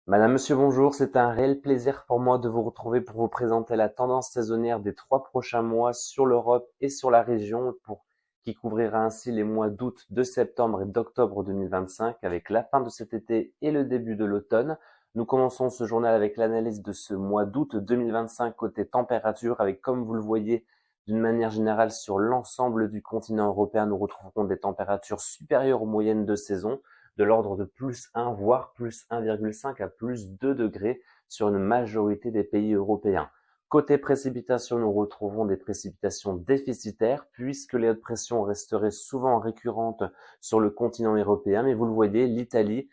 Madame, monsieur, bonjour. C'est un réel plaisir pour moi de vous retrouver pour vous présenter la tendance saisonnière des 3 prochains mois sur l'Europe et sur la région qui couvrira ainsi les mois d'août, de septembre et d'octobre 2025 avec la fin de cet été et le début de l'automne. Nous commençons ce journal avec l'analyse de ce mois d'août 2025 côté température avec, comme vous le voyez, d'une manière générale sur l'ensemble du continent européen, nous retrouverons des températures supérieures aux moyennes de saison de l'ordre de +1 voire +1,5 à +2 degrés sur une majorité des pays européens. Côté précipitations, nous retrouvons des précipitations déficitaires puisque les hautes pressions resteraient souvent récurrentes sur le continent européen. Mais vous le voyez, l'Italie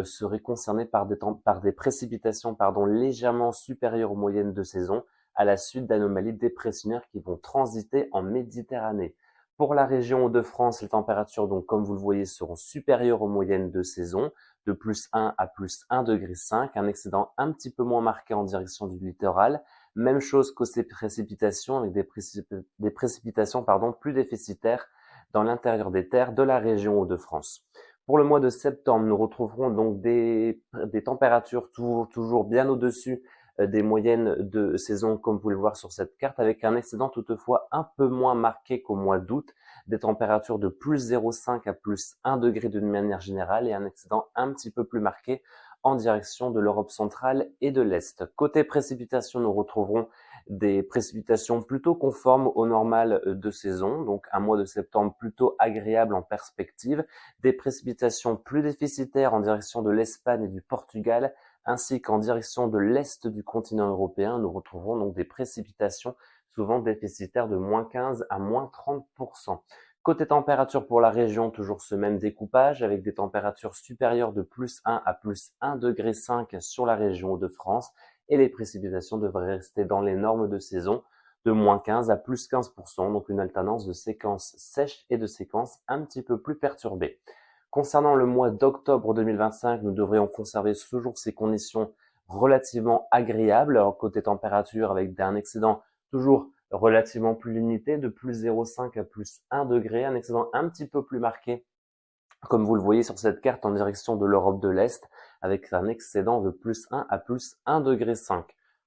serait concernée par des précipitations légèrement supérieures aux moyennes de saison à la suite d'anomalies dépressionnaires qui vont transiter en Méditerranée. Pour la région Hauts-de-France, les températures, donc, comme vous le voyez, seront supérieures aux moyennes de saison, de +1 à +1,5 degré, un excédent un petit peu moins marqué en direction du littoral. Même chose côté précipitations, avec des précipitations plus déficitaires dans l'intérieur des terres de la région Hauts-de-France. Pour le mois de septembre, nous retrouverons donc des températures toujours bien au-dessus des moyennes de saison, comme vous pouvez le voir sur cette carte, avec un excédent toutefois un peu moins marqué qu'au mois d'août, des températures de +0,5 à +1 degré d'une manière générale et un excédent un petit peu plus marqué en direction de l'Europe centrale et de l'Est. Côté précipitations, nous retrouverons des précipitations plutôt conformes au normal de saison, donc un mois de septembre plutôt agréable en perspective, des précipitations plus déficitaires en direction de l'Espagne et du Portugal, ainsi qu'en direction de l'est du continent européen. Nous retrouverons donc des précipitations souvent déficitaires de -15 à -30%. Côté température pour la région, toujours ce même découpage avec des températures supérieures de +1 à +1,5 degré sur la région de France et les précipitations devraient rester dans les normes de saison de -15 à +15%, donc une alternance de séquences sèches et de séquences un petit peu plus perturbées. Concernant le mois d'octobre 2025, nous devrions conserver toujours ces conditions relativement agréables. Alors, côté température, avec un excédent toujours relativement plus limité, de +0,5 à +1 degré, un excédent un petit peu plus marqué, comme vous le voyez sur cette carte, en direction de l'Europe de l'Est, avec un excédent de +1 à +1,5 degré.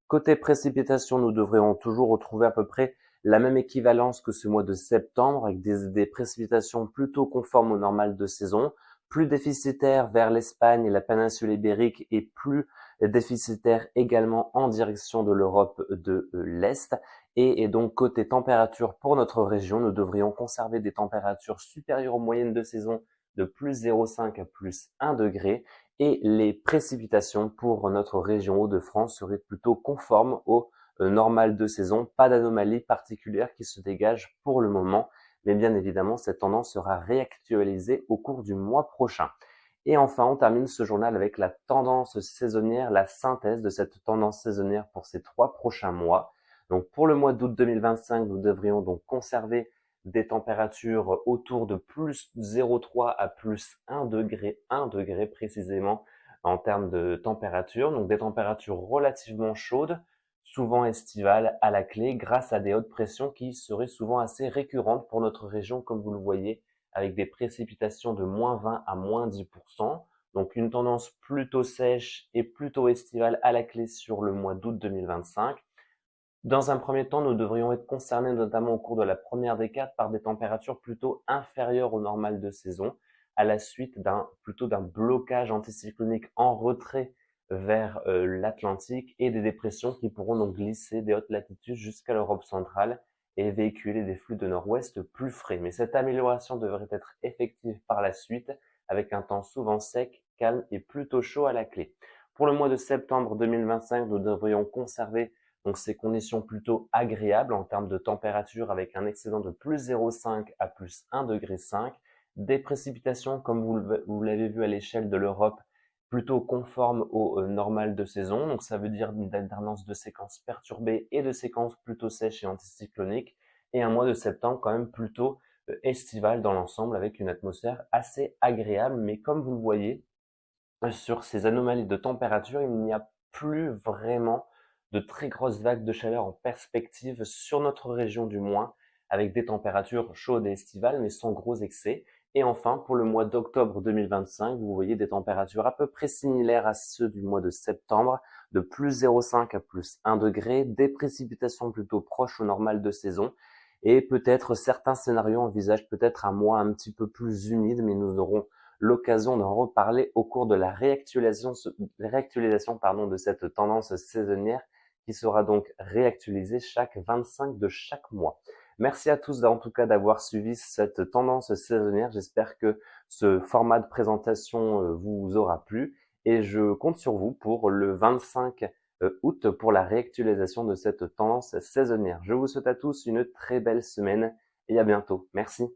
Côté précipitations, nous devrions toujours retrouver à peu près la même équivalence que ce mois de septembre, avec des précipitations plutôt conformes au normal de saison, plus déficitaires vers l'Espagne et la péninsule ibérique et plus déficitaires également en direction de l'Europe de l'Est. Et donc côté température pour notre région, nous devrions conserver des températures supérieures aux moyennes de saison de +0,5 à +1 degré et les précipitations pour notre région Hauts-de-France seraient plutôt conformes au normal de saison. Pas d'anomalie particulière qui se dégage pour le moment, mais bien évidemment, cette tendance sera réactualisée au cours du mois prochain. Et enfin, on termine ce journal avec la tendance saisonnière, la synthèse de cette tendance saisonnière pour ces 3 prochains mois. Donc, pour le mois d'août 2025, nous devrions donc conserver des températures autour de +0,3 à +1 degré, 1 degré précisément en termes de température. Donc des températures relativement chaudes, souvent estivales à la clé, grâce à des hautes pressions qui seraient souvent assez récurrentes pour notre région, comme vous le voyez, avec des précipitations de -20 à -10%. Donc une tendance plutôt sèche et plutôt estivale à la clé sur le mois d'août 2025. Dans un premier temps, nous devrions être concernés, notamment au cours de la première décade, par des températures plutôt inférieures au normal de saison, à la suite d'un blocage anticyclonique en retrait vers l'Atlantique et des dépressions qui pourront donc glisser des hautes latitudes jusqu'à l'Europe centrale et véhiculer des flux de nord-ouest plus frais. Mais cette amélioration devrait être effective par la suite, avec un temps souvent sec, calme et plutôt chaud à la clé. Pour le mois de septembre 2025, nous devrions conserver donc ces conditions plutôt agréables en termes de température avec un excédent de +0,5 à +1,5 degré, des précipitations comme vous l'avez vu à l'échelle de l'Europe plutôt conformes au normal de saison. Donc ça veut dire une alternance de séquences perturbées et de séquences plutôt sèches et anticycloniques et un mois de septembre quand même plutôt estival dans l'ensemble avec une atmosphère assez agréable. Mais comme vous le voyez, sur ces anomalies de température, il n'y a plus vraiment de très grosses vagues de chaleur en perspective sur notre région du moins, avec des températures chaudes et estivales, mais sans gros excès. Et enfin, pour le mois d'octobre 2025, vous voyez des températures à peu près similaires à ceux du mois de septembre, de plus 0,5 à plus 1 degré, des précipitations plutôt proches au normal de saison, et peut-être certains scénarios envisagent peut-être un mois un petit peu plus humide, mais nous aurons l'occasion d'en reparler au cours de la réactualisation de cette tendance saisonnière qui sera donc réactualisée chaque 25 de chaque mois. Merci à tous en tout cas d'avoir suivi cette tendance saisonnière. J'espère que ce format de présentation vous aura plu et je compte sur vous pour le 25 août pour la réactualisation de cette tendance saisonnière. Je vous souhaite à tous une très belle semaine et à bientôt. Merci.